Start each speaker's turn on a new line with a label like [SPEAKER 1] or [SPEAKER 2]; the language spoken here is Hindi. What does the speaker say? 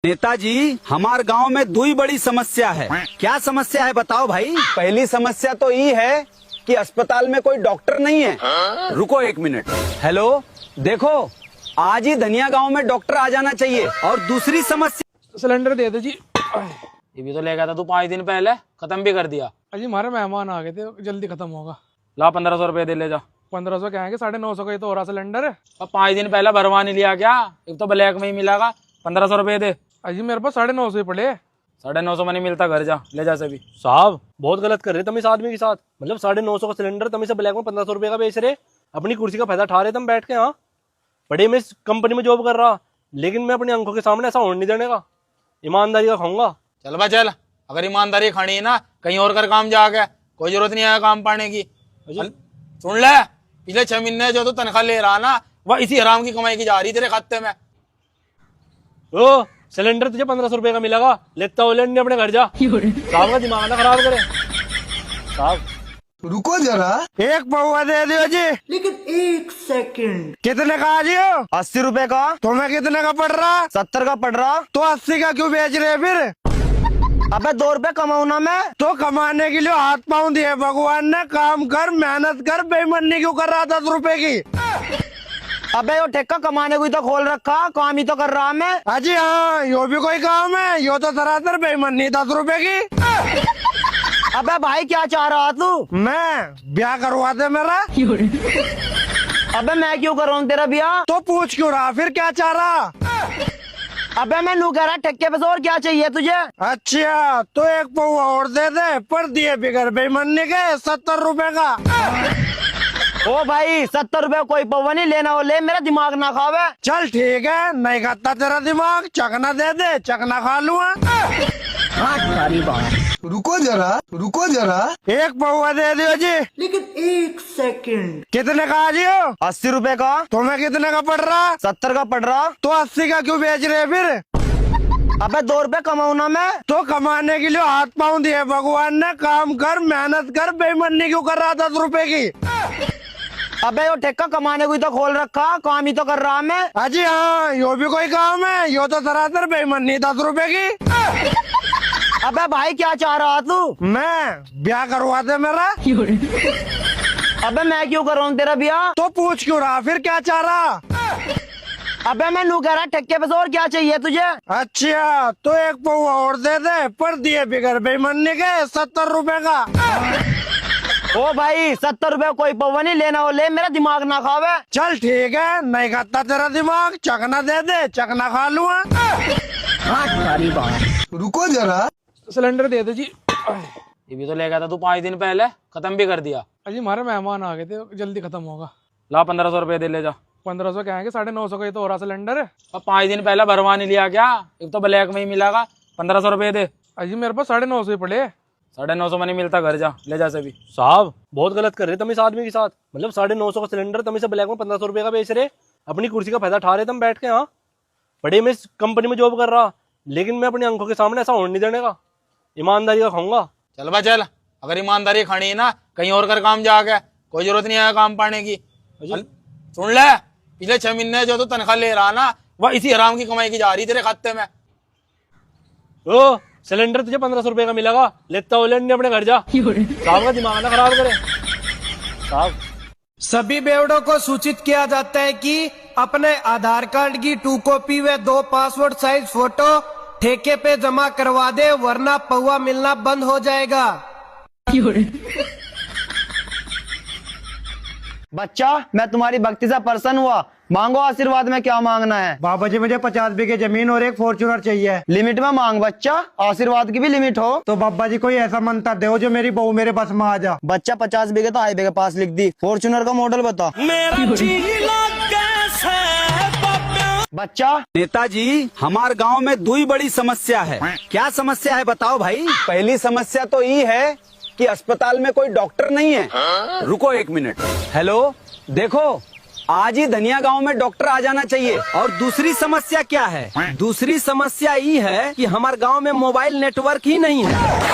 [SPEAKER 1] नेताजी, हमार गांव में दो ही बड़ी समस्या है। क्या समस्या है बताओ भाई। पहली समस्या तो ये है कि अस्पताल में कोई डॉक्टर नहीं है। रुको एक मिनट। हेलो, देखो आज ही धनिया गांव में डॉक्टर आ जाना चाहिए। और दूसरी समस्या,
[SPEAKER 2] सिलेंडर दे दो जी।
[SPEAKER 3] ये भी तो ले गया था तू 5 दिन पहले, खत्म भी कर दिया।
[SPEAKER 2] अजी हमारे मेहमान आ गए थे, जल्दी खत्म होगा।
[SPEAKER 3] ला 1500 रुपए दे ले जा।
[SPEAKER 2] 1500 क्या है, 950 का ही तो हो रहा सिलेंडर है।
[SPEAKER 3] अब 5 दिन पहले भरवा नहीं लिया क्या? एक तो ब्लैक में ही मिलेगा। 1500 रुपए दे।
[SPEAKER 2] अजी मेरे पास 950 ही पड़े।
[SPEAKER 3] 950 में नहीं मिलता, घर जा ले जा से भी।
[SPEAKER 4] साहब बहुत गलत कर रहे तुम इस आदमी के साथ। मतलब 950 का सिलेंडर तुम इसे ब्लैक में 1500 रुपए का बेच रहे। अपनी कुर्सी का फायदा उठा रहे तुम बैठ के। हाँ, बड़े मैं इस कंपनी में जॉब कर रहा, लेकिन मैं अपनी आंखों के सामने ऐसा होने नहीं देने का। ईमानदारी का खाऊंगा।
[SPEAKER 3] चल बा चल, अगर ईमानदारी खानी है ना कहीं और कर काम जाके, कोई जरूरत नहीं है काम पाने की। सुन ले, पिछले 6 महीने जो तो तनख्वाह ले रहा ना, वह इसी हराम की कमाई की जा रही तेरे खाते में।
[SPEAKER 4] ओ सिलेंडर तुझे 1500 रुपए का मिलेगा, लेता हो लेने अपने घर जा। साहब का दिमाग ना खराब करे साहब।
[SPEAKER 5] रुको जरा, एक पौवा दे दियो जी। लेकिन 1 सेकंड, कितने का आ जियो?
[SPEAKER 1] 80 रुपए का।
[SPEAKER 5] तुम्हें कितने का पड़ रहा?
[SPEAKER 1] 70 का पड़ रहा।
[SPEAKER 5] तो 80 का क्यों बेच रहे फिर?
[SPEAKER 1] अबे 2 रुपए कमाऊ ना मैं।
[SPEAKER 5] तो कमाने के लिए हाथ पाँव दिए भगवान ने। काम कर, मेहनत कर, बेईमानी क्यों कर रहा 10 रुपए की?
[SPEAKER 1] अबे वो ठेका कमाने को ही तो खोल रखा, काम ही तो कर रहा मैं।
[SPEAKER 5] अजी हाँ, यो भी कोई काम है? यो तो सरासर बेईमानी 10 रुपए की।
[SPEAKER 1] अबे भाई क्या चाह रहा तू?
[SPEAKER 5] मैं ब्याह करवा दे मेरा।
[SPEAKER 1] अबे मैं क्यों कर रहा हूँ तेरा ब्याह?
[SPEAKER 5] तो पूछ क्यों रहा फिर, क्या चाह रहा?
[SPEAKER 1] अबे मैं नू कह रहा ठेके पे से और क्या चाहिए तुझे?
[SPEAKER 5] अच्छा तो एक पौवा और दे दे, पर दिए बिगर बेईमानी के 70 रुपए का।
[SPEAKER 1] ओ भाई 70 रुपए कोई पौवा नहीं, लेना हो ले, मेरा दिमाग ना खावे।
[SPEAKER 5] चल ठीक है, नहीं खाता तेरा दिमाग, चकना दे दे, चकना खा लूंगा। रुको जरा, एक पौवा दे दियो जी। लेकिन 1 सेकंड, कितने का आ जियो?
[SPEAKER 1] 80 रुपए का।
[SPEAKER 5] तुम्हें कितने का पड़ रहा?
[SPEAKER 1] 70 का पड़ रहा।
[SPEAKER 5] तो 80 का क्यों बेच रहे फिर?
[SPEAKER 1] अबे 2 रुपए कमाऊ ना मैं।
[SPEAKER 5] तो कमाने के लिए हाथ पाँव दिए भगवान ने। काम कर, मेहनत कर, बेईमानी क्यों कर रहा 10 रुपए की?
[SPEAKER 1] अबे वो ठेका कमाने को ही तो खोल रखा, काम ही तो कर रहा मैं।
[SPEAKER 5] अजी हाँ, यो भी कोई काम है? यो तो सरासर बेईमानी 10 रुपए की।
[SPEAKER 1] अबे भाई क्या चाह रहा तू?
[SPEAKER 5] मैं ब्याह करवा दे मेरा।
[SPEAKER 1] अबे मैं क्यों कर रहा हूँ तेरा ब्याह?
[SPEAKER 5] तो पूछ क्यों रहा फिर, क्या चाह रहा?
[SPEAKER 1] अबे मैं नू कह रहा ठेके पे से और क्या चाहिए तुझे?
[SPEAKER 5] अच्छा तो एक पौवा और दे दे, पर दिए बिगर बेईमानी के 70 रुपए का।
[SPEAKER 1] ओ भाई 70 रुपए कोई पौवा नहीं, लेना हो ले, मेरा दिमाग ना खावे।
[SPEAKER 5] चल ठीक है, नहीं खाता तेरा दिमाग, चकना दे दे, चकना खा लूंगा। रुको जरा,
[SPEAKER 2] सिलेंडर दे दो जी।
[SPEAKER 3] ये भी तो ले गया था तू 5 दिन पहले, खत्म भी कर दिया।
[SPEAKER 2] अजी हमारे मेहमान आ गए थे, जल्दी खत्म होगा।
[SPEAKER 3] ला 1500 रुपए दे ले जा।
[SPEAKER 2] 1500 क्या है, 950 का ही तो हो रहा सिलेंडर है।
[SPEAKER 3] अब 5 दिन पहले भरवा नहीं लिया क्या? एक तो ब्लैक में ही मिलेगा। 1500 रुपए दे।
[SPEAKER 2] अजी मेरे पास 950 ही पड़े।
[SPEAKER 3] 950 में नहीं मिलता, घर जा ले जा से भी।
[SPEAKER 4] साहब बहुत गलत कर रहे तुम इस आदमी के साथ। मतलब 950 का सिलेंडर तुम इसे ब्लैक में 1500 रुपए का बेच रहे। अपनी कुर्सी का फायदा उठा रहे तुम बैठ के। हाँ, बड़े मैं इस कंपनी में जॉब कर रहा, लेकिन मैं अपनी आंखों के सामने ऐसा होने नहीं देने का। ईमानदारी का खाऊंगा।
[SPEAKER 3] चल बा चल, अगर ईमानदारी खानी है ना कहीं और कर काम जाके, कोई जरूरत नहीं है काम पाने की। सुन ले, पिछले 6 महीने जो तो तनख्वाह ले रहा ना, वह इसी हराम की कमाई की जा रही तेरे खाते में।
[SPEAKER 4] ओ सिलेंडर तुझे 1500 रुपए का मिलेगा, लेता हो लेने अपने घर जा। साहब का दिमाग ना खराब करे साहब।
[SPEAKER 6] सभी बेवड़ों को सूचित किया जाता है कि अपने आधार कार्ड की 2 कॉपी व 2 पासपोर्ट साइज फोटो ठेके पे जमा करवा दे, वरना पौवा मिलना बंद हो जाएगा।
[SPEAKER 1] बच्चा, मैं तुम्हारी भक्ति से प्रसन्न हुआ। मांगो आशीर्वाद में क्या मांगना है?
[SPEAKER 5] बाबा जी मुझे 50 बीघे जमीन और एक फॉर्च्यूनर चाहिए।
[SPEAKER 1] लिमिट में मांग बच्चा, आशीर्वाद की भी लिमिट हो।
[SPEAKER 5] तो बाबा जी कोई ऐसा मंत्र दो जो मेरी बहू मेरे बस में आ जा।
[SPEAKER 1] बच्चा 50 बीघे तो हाईवे के पास लिख दी। फॉर्च्यूनर का मॉडल बता। बच्चा, नेताजी हमार गांव में दो ही बड़ी समस्या है। क्या समस्या है बताओ भाई। पहली समस्या तो ये है कि अस्पताल में कोई डॉक्टर नहीं है। रुको एक मिनट। हेलो, देखो आज ही धनिया गांव में डॉक्टर आ जाना चाहिए। और दूसरी समस्या क्या है? दूसरी समस्या ये है कि हमारे गांव में मोबाइल नेटवर्क ही नहीं है।